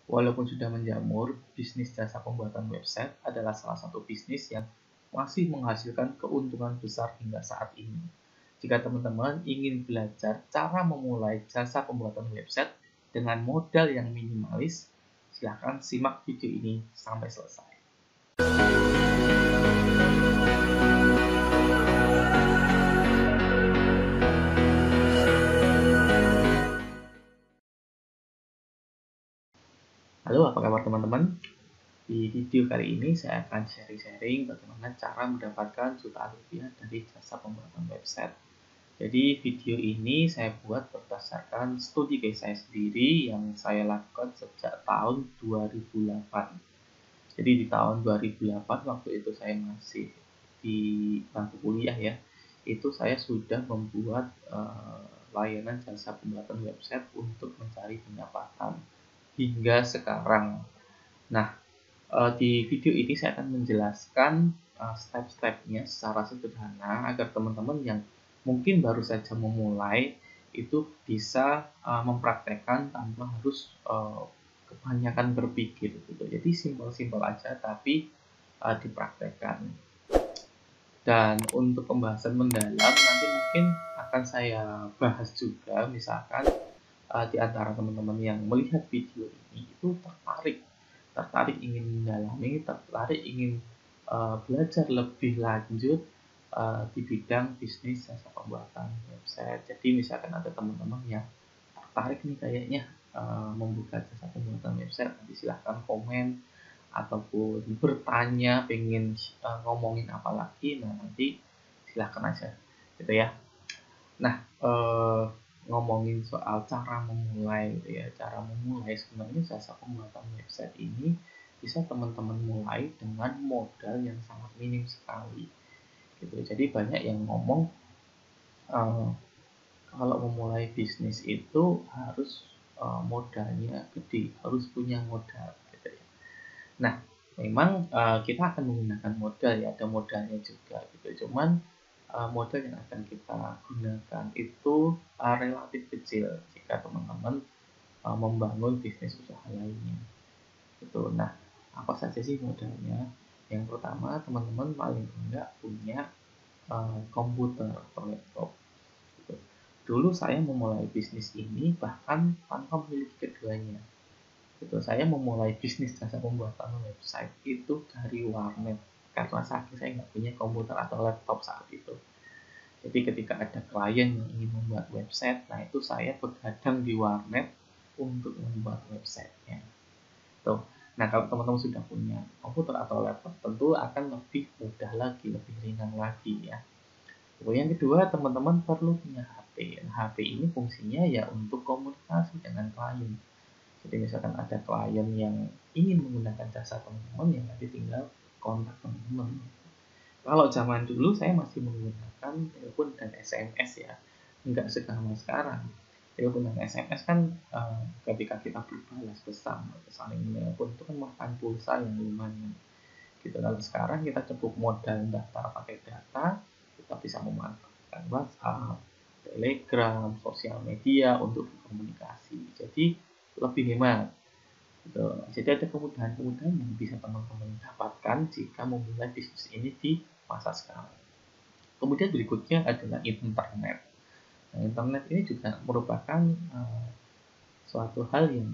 Walaupun sudah menjamur, bisnis jasa pembuatan website adalah salah satu bisnis yang masih menghasilkan keuntungan besar hingga saat ini. Jika teman-teman ingin belajar cara memulai jasa pembuatan website dengan modal yang minimalis, silahkan simak video ini sampai selesai. Halo, apa kabar teman-teman? Di video kali ini saya akan sharing-sharing bagaimana cara mendapatkan jutaan rupiah dari jasa pembuatan website. Jadi video ini saya buat berdasarkan studi case saya sendiri yang saya lakukan sejak tahun 2008. Jadi di tahun 2008 waktu itu saya masih di bangku kuliah ya, itu saya sudah membuat layanan jasa pembuatan website untuk mencari pendapatan hingga sekarang. Nah, di video ini saya akan menjelaskan step-stepnya secara sederhana agar teman-teman yang mungkin baru saja memulai itu bisa mempraktekkan tanpa harus kebanyakan berpikir gitu. Jadi simpel-simpel aja tapi dipraktekkan. Dan untuk pembahasan mendalam nanti mungkin akan saya bahas juga, misalkan di antara teman-teman yang melihat video ini itu tertarik ingin mendalami, tertarik ingin belajar lebih lanjut di bidang bisnis jasa pembuatan website. Jadi misalkan ada teman-teman yang tertarik nih kayaknya membuka jasa pembuatan website, nanti silahkan komen ataupun bertanya pengen ngomongin apa lagi, nah nanti silahkan aja gitu ya. Nah, ngomongin soal cara memulai gitu ya, cara memulai sebenarnya jasa pembuatan website ini bisa teman-teman mulai dengan modal yang sangat minim sekali gitu. Jadi banyak yang ngomong kalau memulai bisnis itu harus modalnya gede, harus punya modal gitu ya. Nah, memang kita akan menggunakan modal ya, ada modalnya juga gitu. Cuman modal yang akan kita gunakan itu relatif kecil jika teman-teman membangun bisnis usaha lainnya gitu. Nah, apa saja sih modalnya? Yang pertama, teman-teman paling enggak punya komputer atau laptop gitu. Dulu saya memulai bisnis ini bahkan tanpa memiliki keduanya gitu. Saya memulai bisnis jasa pembuatan website itu dari warnet karena saking saya nggak punya komputer atau laptop saat itu. Jadi ketika ada klien yang ingin membuat website, nah itu saya begadang di warnet untuk membuat websitenya. Tuh. Nah, kalau teman-teman sudah punya komputer atau laptop, tentu akan lebih mudah lagi, lebih ringan lagi ya. Kemudian yang kedua, teman-teman perlu punya HP. Nah, HP ini fungsinya ya untuk komunikasi dengan klien. Jadi misalkan ada klien yang ingin menggunakan jasa teman-teman, ya nanti tinggal kontak teman-teman. Kalau zaman dulu saya masih menggunakan telepon dan SMS ya, nggak segampang sekarang. Telepon dan SMS kan ketika kita berbalas pesan atau saling menelpon itu kan makan pulsa yang lumayan. Gitu. Kalau sekarang kita cukup modal daftar pakai data, kita bisa memanfaatkan WhatsApp, Telegram, sosial media untuk berkomunikasi. Jadi lebih hemat. Gitu. Jadi ada kemudahan-kemudahan yang bisa teman-teman dapatkan jika memulai bisnis ini di masa sekarang. Kemudian berikutnya adalah internet. Nah, internet ini juga merupakan suatu hal yang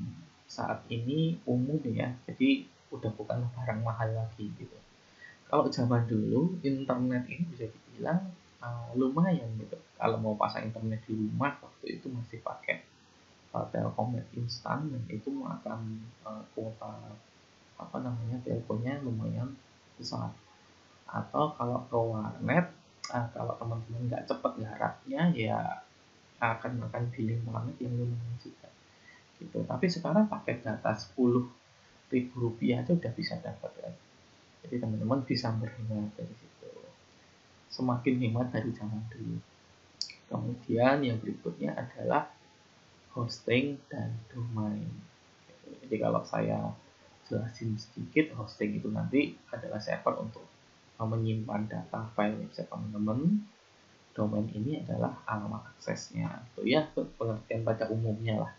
saat ini umum ya. Jadi udah bukan barang mahal lagi gitu. Kalau zaman dulu internet ini bisa dibilang lumayan gitu. Kalau mau pasang internet di rumah waktu itu masih pakai Telkomnet instan dan itu makan kuota apa namanya teleponnya lumayan besar. Atau kalau ke warnet, kalau teman-teman nggak cepet garapnya ya akan makan billing warnet yang lumayan juga gitu. Tapi sekarang pakai data 10.000 rupiah aja udah bisa dapat ya. Jadi teman-teman bisa berhemat dari situ, semakin hemat dari zaman dulu. Kemudian yang berikutnya adalah hosting dan domain. Jadi kalau saya jelasin sedikit, hosting itu nanti adalah server untuk menyimpan data file website teman-teman. Domain ini adalah alamat aksesnya. Itu ya pengertian pada umumnya lah.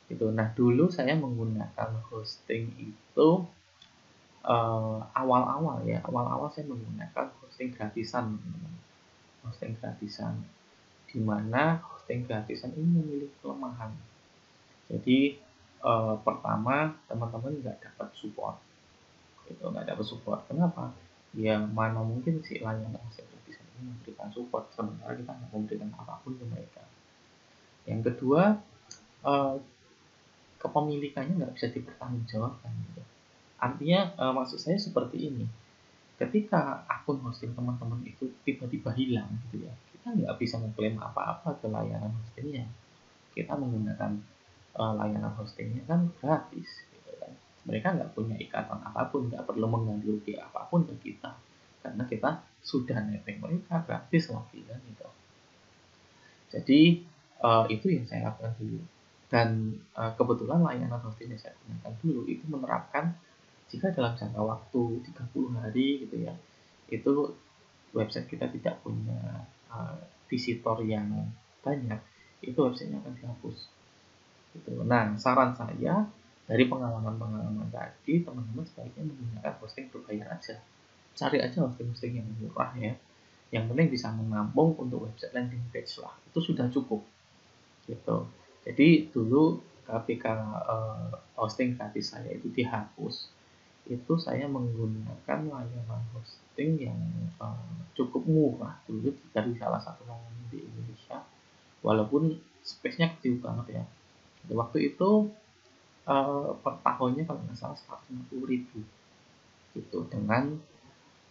Gitu. Nah, dulu saya menggunakan hosting itu awal-awal ya, awal-awal saya menggunakan hosting gratisan, teman-teman. Hosting gratisan, di mana hosting gratisan ini memiliki kelemahan. Jadi pertama, teman-teman nggak dapat support, gitu, nggak dapat support. Kenapa? Ya mana mungkin si layanan hosting gratisan ini memberikan support, sementara kita nggak memberikan apapun ke mereka. Yang kedua, eh, kepemilikannya nggak bisa dipertanggungjawabkan. Gitu. Artinya maksud saya seperti ini, ketika akun hosting teman-teman itu tiba-tiba hilang gitu ya, kita nggak bisa mengklaim apa-apa ke layanan hostingnya. Kita menggunakan layanan hostingnya kan gratis gitu kan. Mereka nggak punya ikatan apapun, nggak perlu mengganti rugi apapun ke kita, karena kita sudah netting mereka gratis lagi kan gitu. Jadi itu yang saya lakukan dulu, dan kebetulan layanan hosting yang saya gunakan dulu itu menerapkan jika dalam jangka waktu 30 hari gitu ya, itu website kita tidak punya visitor yang banyak, itu websitenya akan dihapus. Gitu. Nah, saran saya dari pengalaman-pengalaman tadi, teman-teman sebaiknya menggunakan hosting berbayar aja. Cari aja hosting-hosting yang murah ya. Yang penting bisa menampung untuk website landing page lah. Itu sudah cukup. Gitu. Jadi dulu ketika hosting gratis saya itu dihapus, itu saya menggunakan layanan hosting yang cukup murah dulu dari salah satu layanan di Indonesia, walaupun space-nya kecil banget ya. Waktu itu per tahunnya kalau nggak salah 150.000 gitu, dengan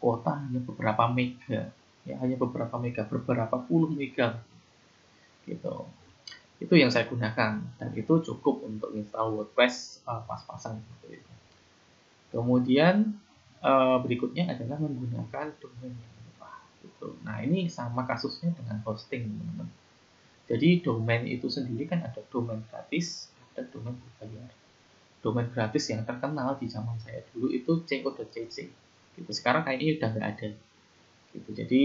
kuota hanya beberapa mega, ya hanya beberapa mega, beberapa puluh mega gitu. Itu yang saya gunakan, dan itu cukup untuk install WordPress pas-pasan gitu. Kemudian berikutnya adalah menggunakan domain yang murah gitu. Nah, ini sama kasusnya dengan hosting, teman-teman. Jadi domain itu sendiri kan ada domain gratis, ada domain berbayar. Domain gratis yang terkenal di zaman saya dulu itu co.cc. Gitu. Sekarang kayaknya udah nggak ada. Gitu. Jadi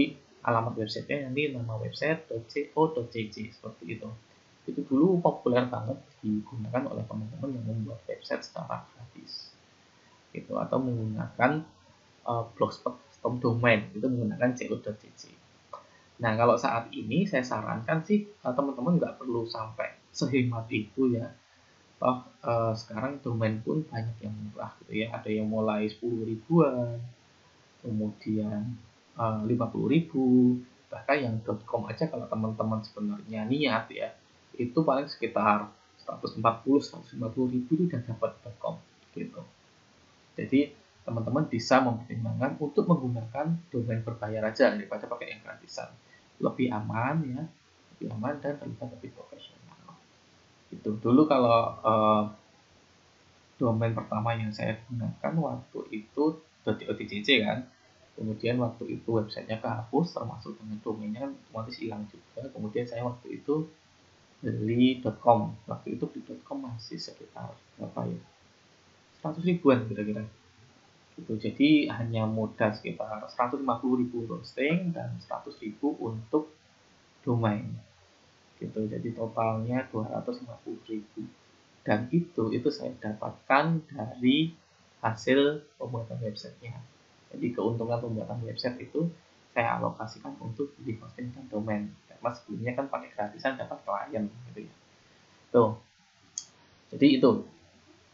alamat websitenya nanti nama website .co.cc seperti itu. Itu dulu populer banget digunakan oleh teman-teman yang membuat website secara gratis. Gitu. Atau menggunakan blogspot custom domain itu menggunakan co.cc. Nah, kalau saat ini saya sarankan sih teman-teman nggak perlu sampai sehemat itu ya. Toh sekarang domain pun banyak yang murah gitu ya, ada yang mulai 10 ribuan, kemudian 50 ribu, bahkan yang .com aja kalau teman-teman sebenarnya niat ya, itu paling sekitar 140-150 ribu itu udah dapat .com gitu. Jadi teman-teman bisa mempertimbangkan untuk menggunakan domain berbayar aja daripada pakai yang gratisan, lebih aman ya, lebih aman dan terlihat lebih profesional. Itu dulu kalau domain pertama yang saya gunakan waktu itu .co.cc kan, kemudian waktu itu websitenya kehapus termasuk dengan domainnya kan otomatis hilang juga. Kemudian saya waktu itu beli .com, waktu itu beli .com masih sekitar berapa ya, 100 ribuan kira-kira gitu. Jadi hanya modal sekitar 150 ribu hosting dan 100 ribu untuk domain gitu, jadi totalnya 250 ribu. Dan itu saya dapatkan dari hasil pembuatan websitenya. Jadi keuntungan pembuatan website itu saya alokasikan untuk beli hosting dan domain, karena sebelumnya kan pakai gratisan dapat klien gitu ya. Tuh, jadi itu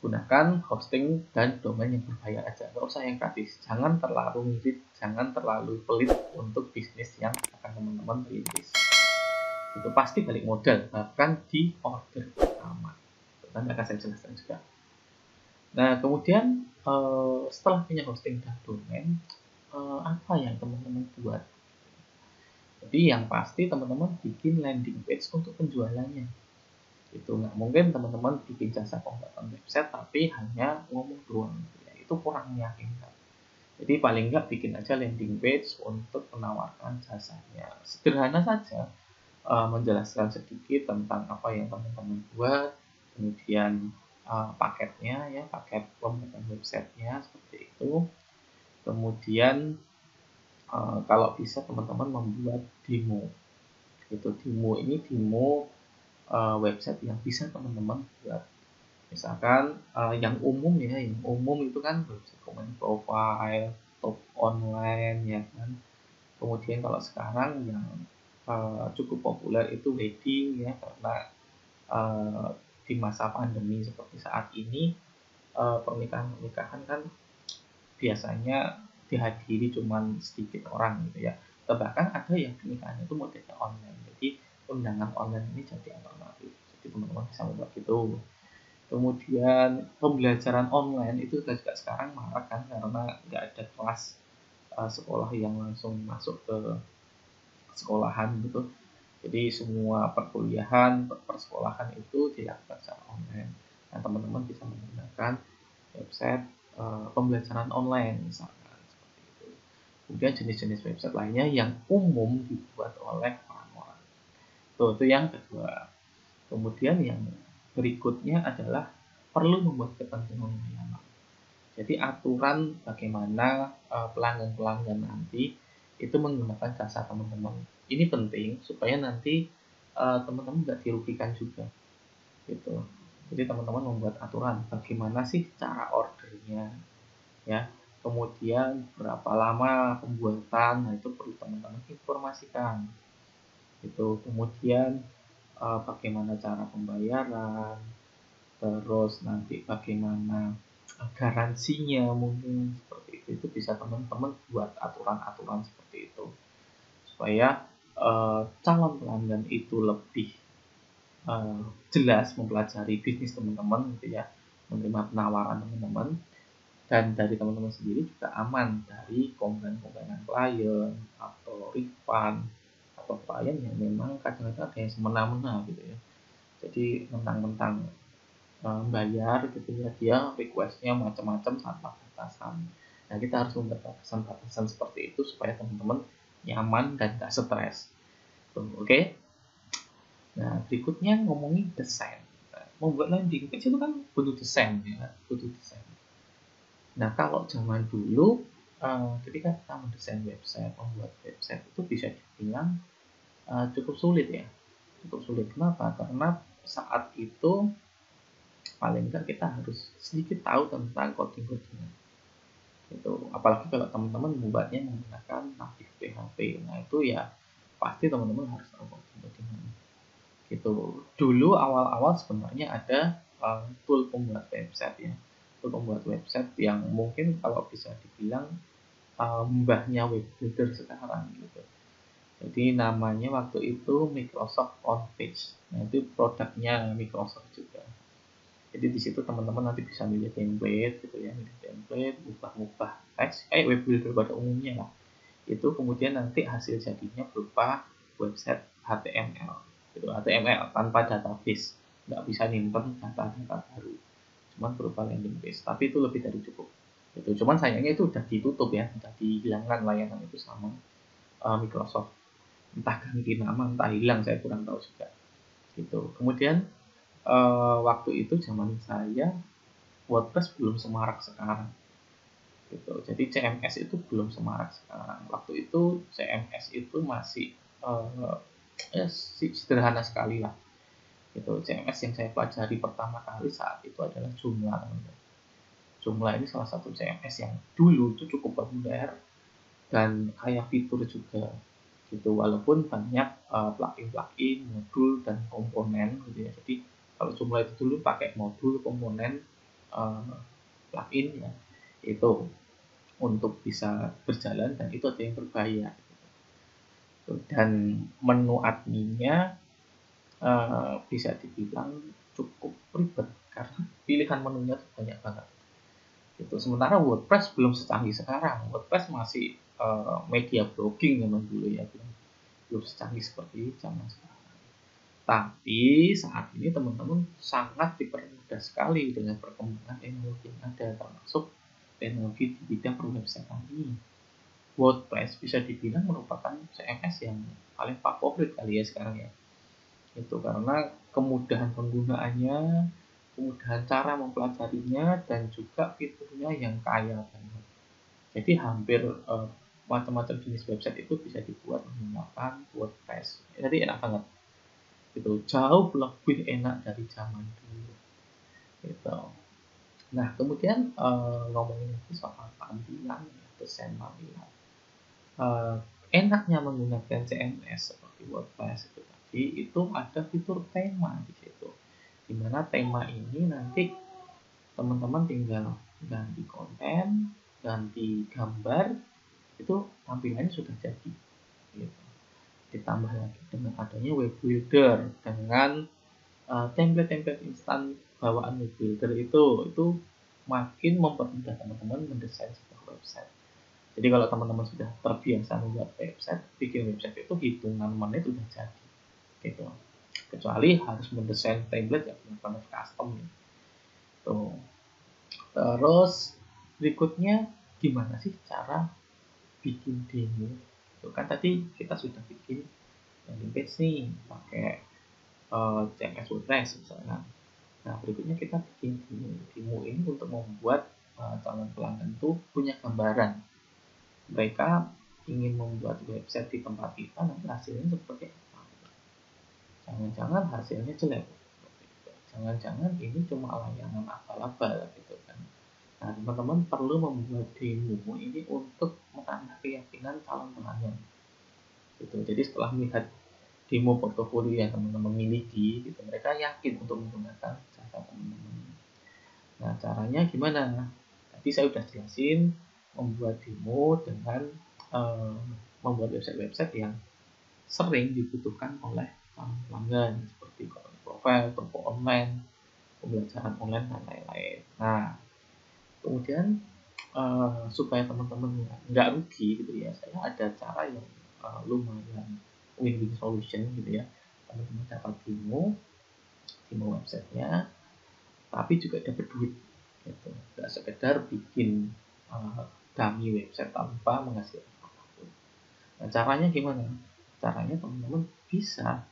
gunakan hosting dan domain yang berbayar aja, nggak usah yang gratis. Jangan terlalu ngirit, jangan terlalu pelit untuk bisnis yang akan teman-teman rintis. Itu pasti balik modal, bahkan di order pertama. Nanti akan saya jelaskan juga. Nah, kemudian setelah punya hosting dan domain, apa yang teman-teman buat? Jadi yang pasti teman-teman bikin landing page untuk penjualannya. Itu nggak mungkin teman-teman bikin jasa pembuatan website tapi hanya ngomong doang. Ya, itu kurang meyakinkan. Jadi paling nggak bikin aja landing page untuk menawarkan jasanya. Sederhana saja, menjelaskan sedikit tentang apa yang teman-teman buat, kemudian paketnya ya, paket pembuatan websitenya seperti itu. Kemudian kalau bisa teman-teman membuat demo. Itu demo ini demo website yang bisa teman-teman buat Misalkan yang umum ya, yang umum itu kan dokumen profile, top online ya kan. Kemudian kalau sekarang yang cukup populer itu wedding ya, karena di masa pandemi seperti saat ini pernikahan-pernikahan kan biasanya dihadiri cuman sedikit orang gitu ya. Atau bahkan ada yang pernikahannya itu modelnya online. Jadi undangan online ini jadi alternatif. Jadi teman-teman bisa membuat gitu. Kemudian pembelajaran online itu juga sekarang marak kan, karena nggak ada kelas sekolah yang langsung masuk ke sekolahan gitu. Jadi semua perkuliahan, persekolahan itu dilakukan secara online. Nah, teman-teman bisa menggunakan website pembelajaran online misalkan seperti itu. Kemudian jenis-jenis website lainnya yang umum dibuat oleh orang-orang. Itu yang kedua. Kemudian yang berikutnya adalah perlu membuat ketentuan layanan. Jadi aturan bagaimana pelanggan-pelanggan nanti itu menggunakan jasa teman-teman. Ini penting supaya nanti teman-teman nggak dirugikan juga, gitu. Jadi teman-teman membuat aturan bagaimana sih cara ordernya, ya. Kemudian berapa lama pembuatan, nah itu perlu teman-teman informasikan. Itu kemudian bagaimana cara pembayaran, terus nanti bagaimana garansinya mungkin seperti itu bisa teman-teman buat aturan-aturan seperti itu supaya calon pelanggan itu lebih jelas mempelajari bisnis teman-teman gitu ya, menerima penawaran teman-teman, dan dari teman-teman sendiri juga aman dari komplain-komplainan klien atau refund atau klien yang memang kadang-kadang ada yang semena-mena gitu ya, jadi mentang-mentang bayar gitu ya, dia requestnya macam-macam tanpa batasan. Nah, kita harus membuat batasan-batasan seperti itu supaya teman-teman nyaman dan gak stres. Oke. Nah, berikutnya ngomongin desain. Nah, membuat landing page itu kan butuh desain ya, butuh desain. Nah, kalau zaman dulu ketika kita mendesain website, membuat website itu bisa dibilang cukup sulit ya. Cukup sulit. Kenapa? Karena saat itu paling enggak kita harus sedikit tahu tentang coding-codingan. Itu apalagi kalau teman-teman membuatnya menggunakan native PHP. Nah, itu ya pasti teman-teman harus tahu coding-codingan. Gitu. Dulu awal-awal sebenarnya ada tool pembuat website ya. Tool pembuat website yang mungkin kalau bisa dibilang mbahnya web builder sekarang gitu. Jadi namanya waktu itu Microsoft OnPage. Nah, itu produknya Microsoft juga. Jadi di situ teman-teman nanti bisa milih template gitu ya, milih template, ubah-ubah teks kayak web builder pada umumnya lah. Itu kemudian nanti hasil jadinya berupa website HTML gitu, HTML tanpa database, nggak bisa nyimpen data-data baru, cuman berupa landing page, tapi itu lebih dari cukup. Itu cuman sayangnya itu udah ditutup ya, udah dihilangkan layanan itu sama Microsoft, entah ganti nama entah hilang, saya kurang tahu juga gitu. Kemudian waktu itu zaman saya WordPress belum semarak sekarang gitu. Jadi CMS itu belum semarak sekarang. Waktu itu CMS itu masih ya sederhana sekali lah. Itu CMS yang saya pelajari pertama kali saat itu adalah Joomla. Joomla ini salah satu CMS yang dulu itu cukup populer dan kaya fitur juga gitu, walaupun banyak plugin-plugin, modul dan komponen gitu ya. Jadi kalau Joomla itu dulu pakai modul, komponen, plugin ya, itu untuk bisa berjalan, dan itu ada yang berbayar gitu. Dan menu adminnya bisa dibilang cukup ribet karena pilihan menunya tuh banyak banget gitu. Sementara WordPress belum secanggih sekarang. WordPress masih media blogging memang dulu ya, belum secanggih seperti zaman sekarang. Tapi saat ini teman-teman sangat dipermudah sekali dengan perkembangan teknologi yang ada, termasuk teknologi di bidang perwebsitean ini. WordPress bisa dibilang merupakan CMS yang paling favorit kali ya sekarang ya. Itu karena kemudahan penggunaannya, kemudahan cara mempelajarinya, dan juga fiturnya yang kaya banget. Jadi hampir macam-macam jenis website itu bisa dibuat menggunakan WordPress. Jadi enak banget. Gitu, jauh lebih enak dari zaman dulu. gitu. Nah, kemudian ngomongin lagi soal tampilan, desain tampilan. Eh, Enaknya menggunakan CMS seperti WordPress itu tadi, itu ada fitur tema di situ. Dimana tema ini nanti teman-teman tinggal ganti konten, ganti gambar, itu tampilannya sudah jadi. Gitu. Ditambah lagi dengan adanya web builder dengan template-template instan bawaan web builder itu makin mempermudah teman-teman mendesain sebuah website. Jadi kalau teman-teman sudah terbiasa membuat website, bikin website itu hitungan menit sudah jadi, gitu. Kecuali harus mendesain template yang benar-benar custom. Tuh. Terus berikutnya gimana sih cara bikin demo? Tuh kan tadi kita sudah bikin landing page nih pakai CMS WordPress misalnya. Nah, berikutnya kita bikin demo ini untuk membuat calon pelanggan itu punya gambaran. Mereka ingin membuat website di tempat kita, nanti hasilnya seperti apa. Jangan-jangan hasilnya jelek. Jangan-jangan ini cuma layanan abal-abal gitu kan. Nah, teman-teman perlu membuat demo ini untuk menambah keyakinan calon pelanggan. Gitu. Jadi setelah melihat demo portofolio yang teman-teman miliki, gitu, mereka yakin untuk menggunakan jasa teman-teman. Nah, caranya gimana? Tadi saya sudah jelasin membuat demo dengan membuat website-website yang sering dibutuhkan oleh pelanggan seperti konten profile, toko online, pembelajaran online dan lain-lain. Nah, kemudian supaya teman-teman nggak rugi gitu ya, saya ada cara yang lumayan win-win solution gitu ya. Teman-teman dapat demo websitenya, tapi juga dapat duit gitu. Nggak sekedar bikin dummy website tanpa menghasilkan apapun. Nah, caranya gimana? Caranya teman-teman bisa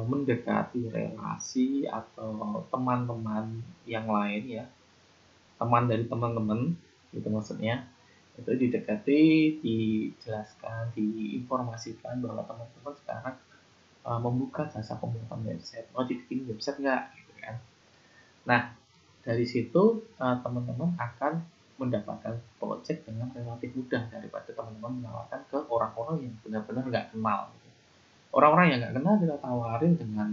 mendekati relasi atau teman-teman yang lain ya, teman dari teman-teman gitu maksudnya, itu didekati, dijelaskan, diinformasikan bahwa teman-teman sekarang membuka jasa pembuatan website, mau dibikin website nggak gitu kan. Nah, dari situ teman-teman akan mendapatkan project dengan relatif mudah daripada teman-teman menawarkan ke orang-orang yang benar-benar nggak kenal. Orang-orang yang nggak kenal kita tawarin dengan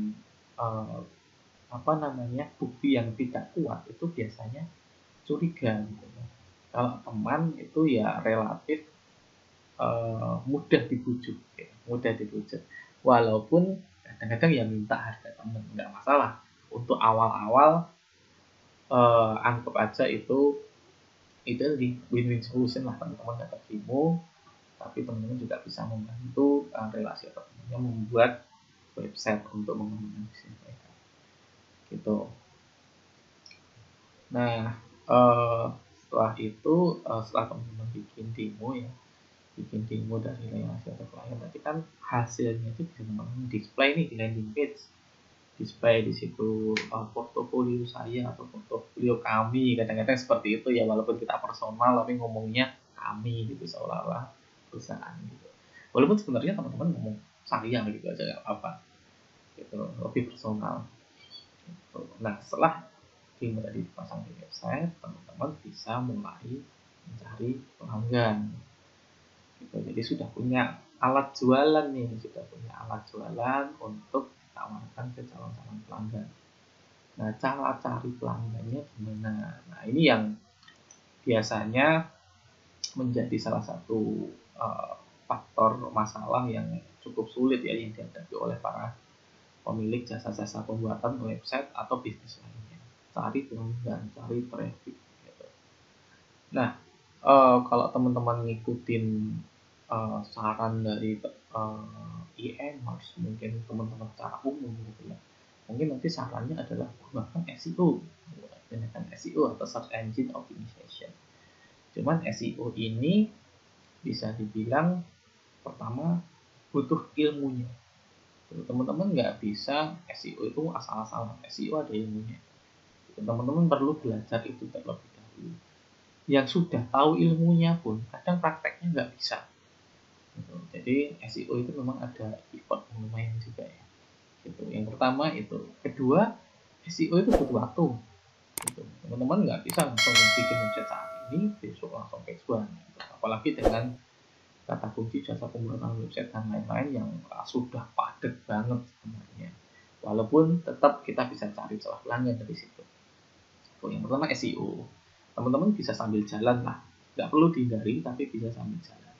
bukti yang tidak kuat, itu biasanya curiga gitu. Kalau teman itu ya relatif mudah dibujuk, ya. Mudah dibujuk. Walaupun kadang-kadang ya minta harga teman, nggak masalah. Untuk awal-awal anggap aja itu di win-win solution lah, teman-teman dapat demo, tapi teman-teman juga bisa membantu relasi atau temannya membuat website untuk mengembangkan bisnis mereka gitu. Nah, setelah itu setelah teman-teman bikin demo ya, bikin demo dari relasi atau klien, berarti kan hasilnya itu bisa teman-teman display nih di landing page, display di situ portofolio saya atau portofolio kami, kadang-kadang seperti itu ya, walaupun kita personal tapi ngomongnya kami gitu seolah-olah perusahaan gitu, walaupun sebenarnya teman-teman ngomong saya gitu aja nggak apa-apa gitu, lebih personal gitu. Nah, setelah demo tadi dipasang di website, teman-teman bisa mulai mencari pelanggan gitu. Jadi sudah punya alat jualan nih, sudah punya alat jualan untuk ditawarkan ke calon-calon pelanggan. Nah, cara cari pelanggannya gimana? Nah, ini yang biasanya menjadi salah satu faktor masalah yang cukup sulit ya yang dihadapi oleh para pemilik jasa-jasa pembuatan website atau bisnis lainnya. Cari pelanggan, cari traffic. Gitu. Nah, kalau teman-teman ngikutin saran dari e-commerce, mungkin teman-teman secara umum gitu ya, mungkin nanti sarannya adalah gunakan SEO, gunakan SEO atau Search Engine Optimization. Cuman SEO ini bisa dibilang pertama butuh ilmunya. Teman-teman nggak bisa SEO itu asal-asalan. SEO ada ilmunya. Teman-teman perlu belajar itu terlebih dahulu. Yang sudah tahu ilmunya pun kadang prakteknya nggak bisa. Jadi SEO itu memang ada effort yang lumayan juga ya. Gitu. Yang pertama itu. Kedua, SEO itu butuh waktu. gitu. Teman-teman nggak bisa langsung bikin website saat ini besok langsung kejuan gitu. Apalagi dengan kata kunci jasa pembuatan website dan lain-lain yang sudah padat banget sebenarnya. Walaupun tetap kita bisa cari celah pelanggan dari situ. Yang pertama SEO, teman-teman bisa sambil jalan lah, nggak perlu dihindari tapi bisa sambil jalan.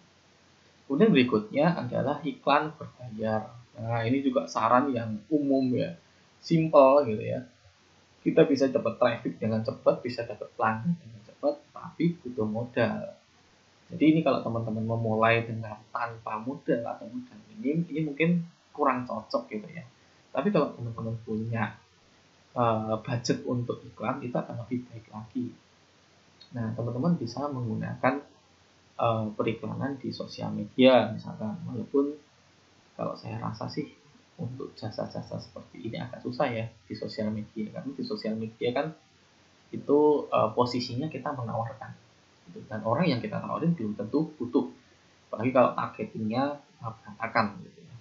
Kemudian berikutnya adalah iklan berbayar. Nah ini juga saran yang umum ya, simple gitu ya. Kita bisa dapat traffic dengan cepat, bisa dapat pelanggan dengan cepat, tapi butuh modal. Jadi ini kalau teman-teman memulai dengan tanpa modal atau modal minim, ini mungkin kurang cocok gitu ya. Tapi kalau teman-teman punya budget untuk iklan, itu akan lebih baik lagi. Nah, teman-teman bisa menggunakan periklanan di sosial media misalkan, walaupun kalau saya rasa sih untuk jasa-jasa seperti ini agak susah ya di sosial media, karena di sosial media kan itu posisinya kita menawarkan gitu. Dan orang yang kita tawarin belum tentu butuh, apalagi kalau targetingnya berantakan gitu ya.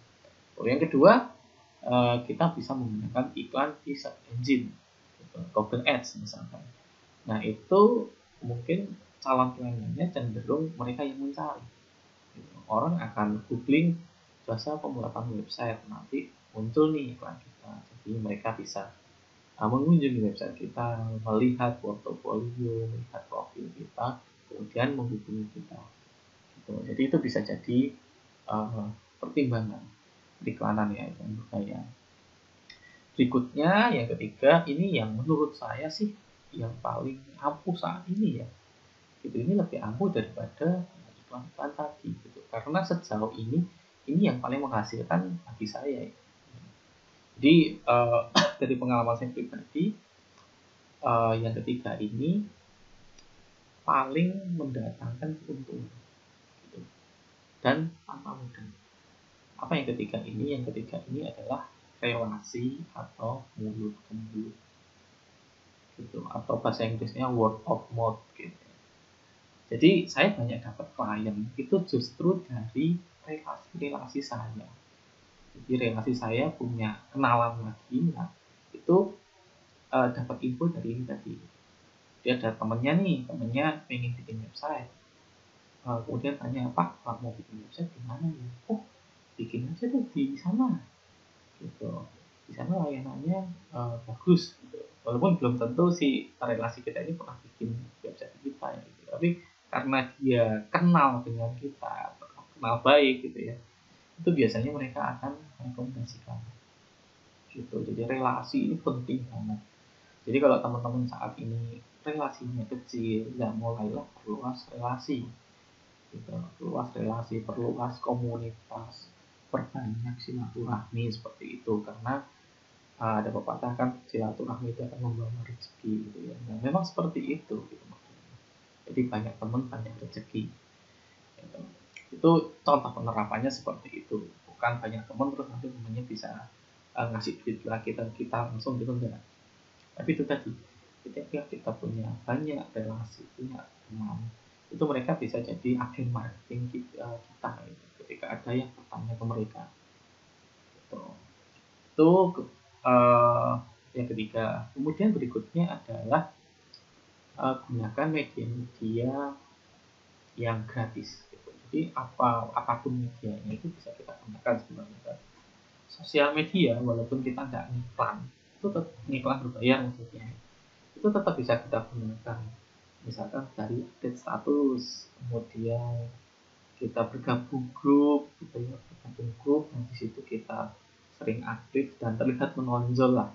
Lalu yang kedua, kita bisa menggunakan iklan di search engine gitu, Google Ads misalkan. Nah itu mungkin calon pelanggannya cenderung mereka yang mencari gitu. Orang akan googling jasa pembuatan website, nanti muncul nih iklan kita, jadi mereka bisa mengunjungi website kita, melihat portofolio, melihat profil kita, kemudian menghubungi kita gitu. Jadi itu bisa jadi pertimbangan periklanan ya, iklan berbayar. Berikutnya yang ketiga, ini yang menurut saya sih yang paling ampuh saat ini ya, gitu. Ini lebih ampuh daripada iklan-iklan tadi gitu, karena sejauh ini yang paling menghasilkan bagi saya ya. Jadi dari pengalaman saya pribadi, yang ketiga ini paling mendatangkan keuntungan gitu, dan tanpa modal. Apa yang ketiga ini? Yang ketiga ini adalah relasi atau mulut ke mulut gitu, atau bahasa Inggrisnya word of mouth gitu. Jadi saya banyak dapat klien itu justru dari relasi saya. Jadi relasi saya punya kenalan lagi, nah itu dapat info dari ini tadi. Dia ada temennya pengen bikin website. Kemudian tanya, Pak, mau bikin website di mana ya? Oh, bikin aja tuh di sana gitu. Di sana layanannya bagus gitu. Walaupun belum tentu si relasi kita ini pernah bikin website kita ya, gitu. Tapi karena dia kenal dengan kita, kenal baik gitu ya, itu biasanya mereka akan merekomendasikan gitu. Jadi relasi ini penting banget. Jadi kalau teman-teman saat ini relasinya kecil, ya mulailah perluas relasi gitu. Perluas komunitas, perbanyak silaturahmi seperti itu, karena ada pepatah kan, silaturahmi itu akan membawa rezeki gitu ya. Nah, memang seperti itu gitu maksudnya. Jadi banyak teman banyak rezeki gitu. Itu contoh penerapannya seperti itu, bukan banyak teman terus nanti temannya bisa ngasih duit lagi dan kita langsung gitu, enggak. Tapi itu tadi, ketika kita punya banyak relasi, punya teman, itu mereka bisa jadi agen marketing kita gitu, ketika ada yang bertanya ke mereka gitu. Itu yang ketiga. Kemudian berikutnya adalah gunakan media-media yang gratis gitu. Jadi apapun medianya itu bisa kita gunakan sebenarnya. Sosial media walaupun kita nggak ngiklan, itu tetap ngiklan berbayar maksudnya, itu tetap bisa kita gunakan. Misalkan dari update status, kemudian kita bergabung grup gitu ya, bergabung grup, dan di situ kita sering aktif dan terlihat menonjol lah.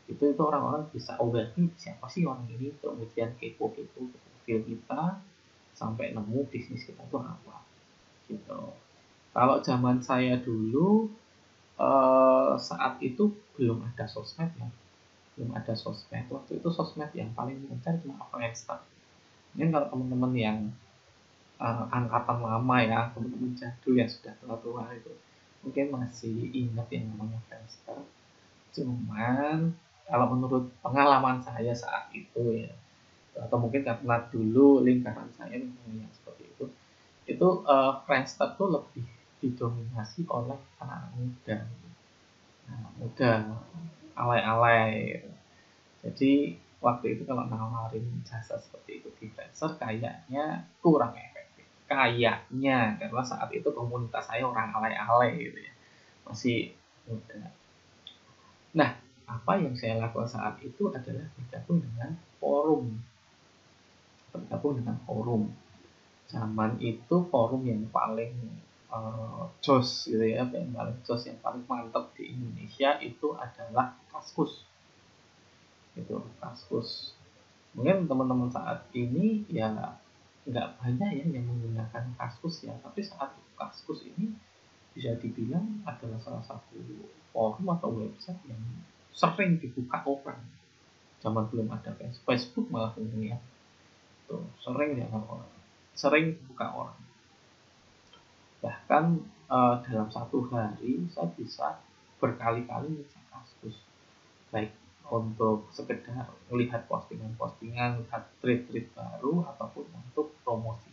Itu orang-orang bisa, oh berarti siapa sih orang ini, kemudian kepo-kepo ke profil kita sampai nemu bisnis kita tuh apa gitu. Kalau zaman saya dulu saat itu belum ada sosmed ya, belum ada sosmed. Waktu itu sosmed yang paling lancar cuma Friendster. Mungkin kalau teman-teman yang angkatan lama ya, teman-teman jadul yang sudah tua-tua itu mungkin masih ingat yang namanya Friendster. Cuman kalau menurut pengalaman saya saat itu ya, atau mungkin karena dulu lingkaran saya yang seperti itu Friendster tuh lebih didominasi oleh anak-anak muda, alay-alay. Jadi waktu itu kalau nawarin jasa seperti itu di freelancer kayaknya kurang efektif. Kayaknya karena saat itu komunitas saya orang alay-alay gitu ya, masih muda. Nah, apa yang saya lakukan saat itu adalah bergabung dengan forum. Bergabung dengan forum. Zaman itu forum yang paling jos gitu ya, yang paling jos, yang paling mantap di Indonesia itu adalah Kaskus. Itu Kaskus. Mungkin teman-teman saat ini ya nggak banyak ya yang menggunakan Kaskus ya, tapi saat itu Kaskus ini bisa dibilang adalah salah satu forum atau website yang sering dibuka orang. Zaman belum ada Facebook malah ini ya, tuh sering ya orang, sering dibuka orang. Bahkan dalam satu hari saya bisa berkali-kali ngecek Kaskus, baik untuk sekedar melihat postingan-postingan, lihat tweet-tweet baru ataupun untuk promosi.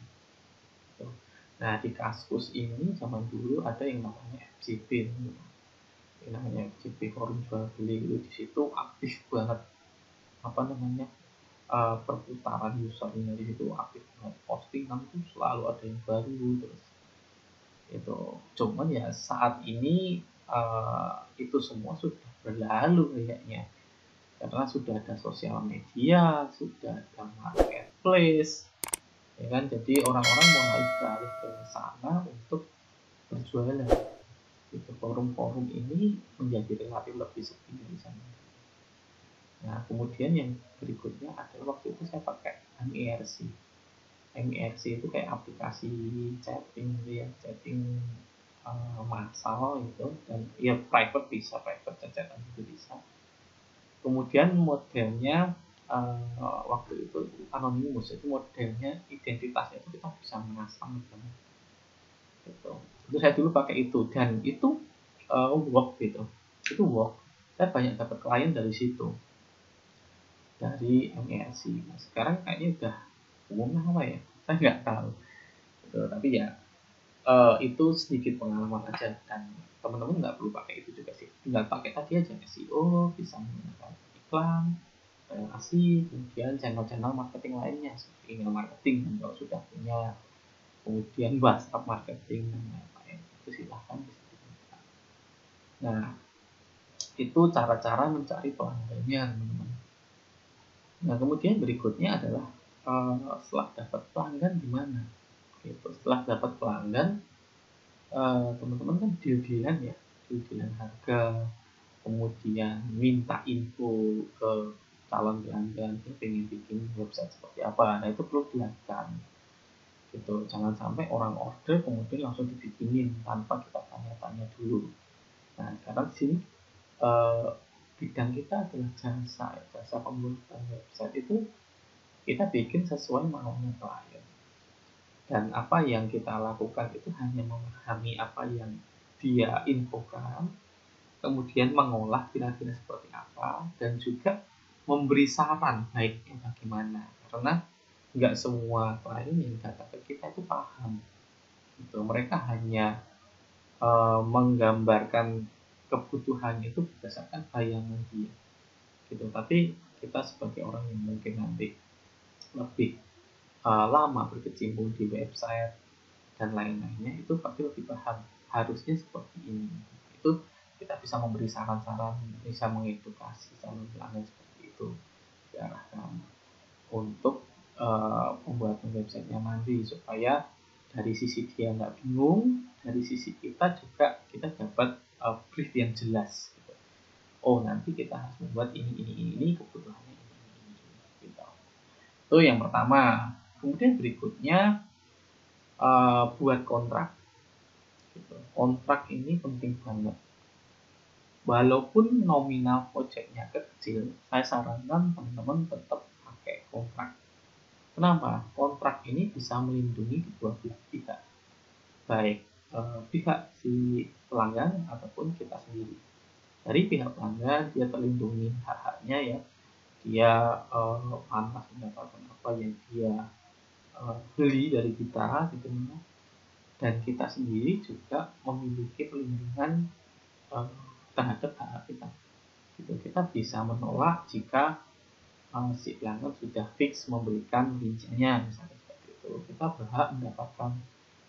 Nah di Kaskus ini zaman dulu ada yang namanya FJB, yang namanya FJB forum jual beli, itu di situ aktif banget apa namanya perputaran usernya, di situ aktif banget, postingan tuh selalu ada yang baru terus. Itu cuman ya saat ini itu semua sudah berlalu kayaknya, karena sudah ada sosial media, sudah ada marketplace, ya kan, jadi orang-orang mulai beralih ke sana untuk berjualan. Itu forum-forum ini menjadi relatif lebih sepi dari sana. Nah kemudian yang berikutnya adalah waktu itu saya pakai MERC. MERC itu kayak aplikasi chatting gitu ya, chatting massal gitu, dan ya private bisa, private chat-chatan juga bisa. Kemudian modelnya waktu itu anonymous, itu modelnya identitasnya itu kita bisa mengasang gitu. Itu saya dulu pakai itu dan itu work gitu, itu work. Saya banyak dapat klien dari situ, dari MERC. Nah, sekarang kayaknya udah umum apa ya, saya nggak tahu gitu. Tapi ya itu sedikit pengalaman aja, dan teman-teman nggak perlu pakai itu juga sih, tinggal pakai tadi aja SEO, bisa menggunakan iklan, relasi, kemudian channel-channel marketing lainnya seperti email marketing dan kalau sudah punya, kemudian WhatsApp marketing dan lain-lain, itu silahkan bisa digunakan. Nah itu cara-cara mencari pelanggannya teman-teman. Nah kemudian berikutnya adalah setelah dapat pelanggan gimana gitu. Setelah dapat pelanggan, teman-teman kan deal-dealan ya, deal-dealan harga, kemudian minta info ke calon pelanggan, pengen bikin website seperti apa. Nah itu perlu dilakukan gitu, jangan sampai orang order kemudian langsung dibikinin tanpa kita tanya-tanya dulu. Nah sekarang sini bidang kita adalah jasa, jasa pembuatan website itu kita bikin sesuai maunya klien, dan apa yang kita lakukan itu hanya memahami apa yang dia infokan, kemudian mengolah kira-kira seperti apa, dan juga memberi saran baiknya bagaimana, karena nggak semua klien yang datang ke kita itu paham gitu. Mereka hanya menggambarkan kebutuhan itu berdasarkan bayangan dia gitu. Tapi kita sebagai orang yang mungkin nanti lebih lama berkecimpung di website dan lain-lainnya, itu pasti lebih paham harusnya seperti ini. Itu kita bisa memberi saran-saran, bisa mengedukasi calon pelanggan seperti itu, diarahkan untuk pembuatan websitenya nanti, supaya dari sisi dia nggak bingung, dari sisi kita juga kita dapat brief yang jelas gitu. Oh nanti kita harus membuat ini kebutuhannya ini gitu. Itu yang pertama. Kemudian berikutnya buat kontrak gitu. Kontrak ini penting banget. Walaupun nominal projectnya kecil, saya sarankan teman-teman tetap pakai kontrak. Kenapa? Kontrak ini bisa melindungi kedua belah pihak, baik pihak si pelanggan ataupun kita sendiri. Dari pihak pelanggan dia terlindungi hak-haknya ya, dia pantas mendapatkan apa yang dia beli dari kita gitu, dan kita sendiri juga memiliki perlindungan terhadap hak kita gitu. Kita bisa menolak jika si pelanggan sudah fix memberikan rinciannya, misalnya seperti itu, kita berhak mendapatkan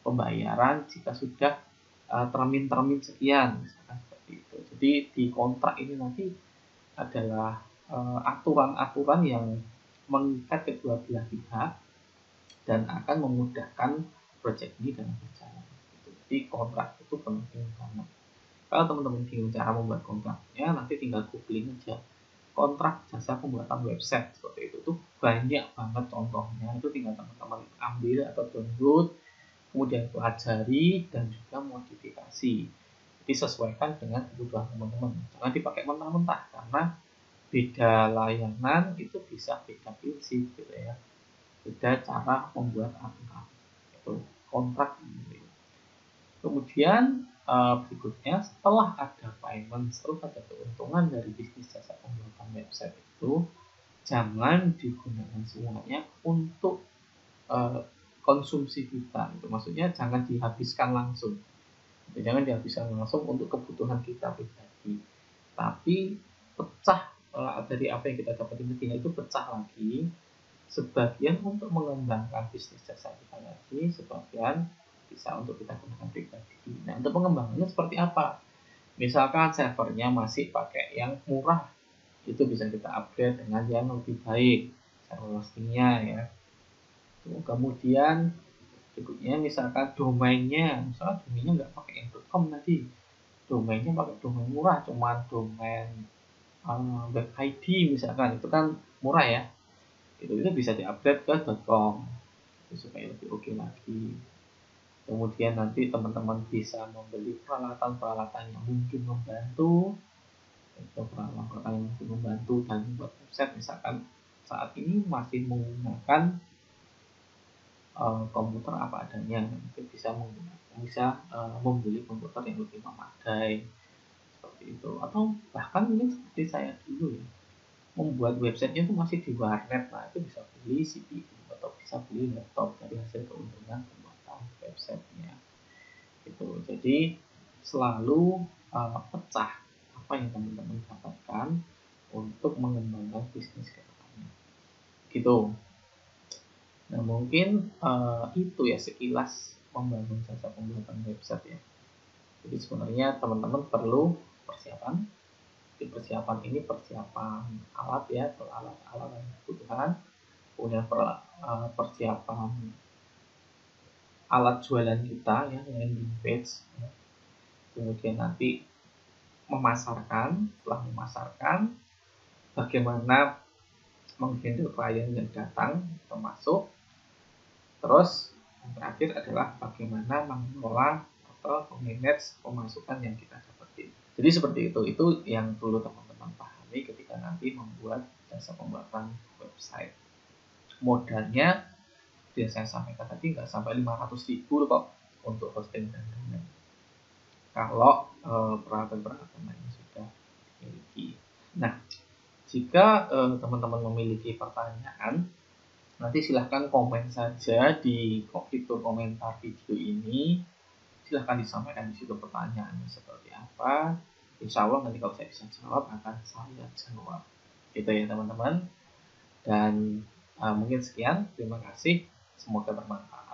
pembayaran jika sudah termin-termin sekian, misalkan seperti itu. Jadi di kontrak ini nanti adalah aturan-aturan yang mengikat kedua belah pihak dan akan memudahkan proyek ini dalam berjalan. Jadi kontrak itu penting banget. Kalau teman-teman bingung cara membuat kontraknya, nanti tinggal googling aja kontrak jasa pembuatan website seperti itu tuh banyak banget contohnya. Itu tinggal teman-teman ambil atau download, kemudian pelajari dan juga modifikasi. Jadi sesuaikan dengan kebutuhan teman-teman. Jangan dipakai mentah-mentah karena beda layanan itu bisa beda prinsip gitu ya. Beda cara membuat aturan. Itu kontrak. Kemudian berikutnya setelah ada payment, setelah ada keuntungan dari bisnis jasa pembuatan website itu, jangan digunakan semuanya untuk konsumsi kita. Itu maksudnya jangan dihabiskan langsung. Jangan dihabiskan langsung untuk kebutuhan kita pribadi. Tapi pecah dari apa yang kita dapat intinya itu pecah lagi. Sebagian untuk mengembangkan bisnis jasa kita lagi, sebagian bisa untuk kita gunakan pribadi. Nah, untuk pengembangannya seperti apa? Misalkan servernya masih pakai yang murah, itu bisa kita upgrade dengan yang lebih baik, server hostingnya ya. Kemudian berikutnya misalkan domainnya nggak pakai yang .com tadi, domainnya pakai domain murah, cuma domain web ID misalkan, itu kan murah ya. Itu bisa di-upgrade ke .com supaya lebih oke lagi. Kemudian nanti teman-teman bisa membeli peralatan-peralatan yang mungkin membantu, atau peralatan-peralatan yang mungkin membantu dalam membuat website. Misalkan saat ini masih menggunakan komputer apa adanya, mungkin bisa membeli komputer yang lebih memadai seperti itu. Atau bahkan mungkin seperti saya dulu ya, membuat websitenya itu masih di warnet, nah itu bisa beli CPU atau bisa beli laptop dari hasil keuntungan pembuatan websitenya gitu. Jadi selalu pecah apa yang teman-teman dapatkan untuk mengembangkan bisnis ke depannya gitu. Nah mungkin itu ya sekilas membangun jasa pembuatan website ya. Jadi sebenarnya teman-teman perlu persiapan. Di persiapan ini persiapan alat ya, alat-alat yang kebutuhan, kemudian persiapan alat jualan kita ya, landing page ya. Kemudian nanti memasarkan, setelah memasarkan bagaimana menghandle klien yang datang atau masuk, terus yang terakhir adalah bagaimana mengelola atau memanage pemasukan yang kita dapetin. Jadi seperti itu yang perlu teman-teman pahami ketika nanti membuat jasa pembuatan website. Modalnya yang saya sampaikan tadi nggak sampai 500.000 kok untuk hosting dan domain. Kalau peralatan-peralatan lain sudah dimiliki. Nah, jika teman-teman memiliki pertanyaan, nanti silahkan komen saja di fitur komentar video ini. Silahkan disampaikan di situ pertanyaannya seperti apa. Insya Allah nanti kalau saya bisa jawab akan saya jawab. Gitu ya teman-teman. Dan mungkin sekian. Terima kasih. Semoga bermanfaat.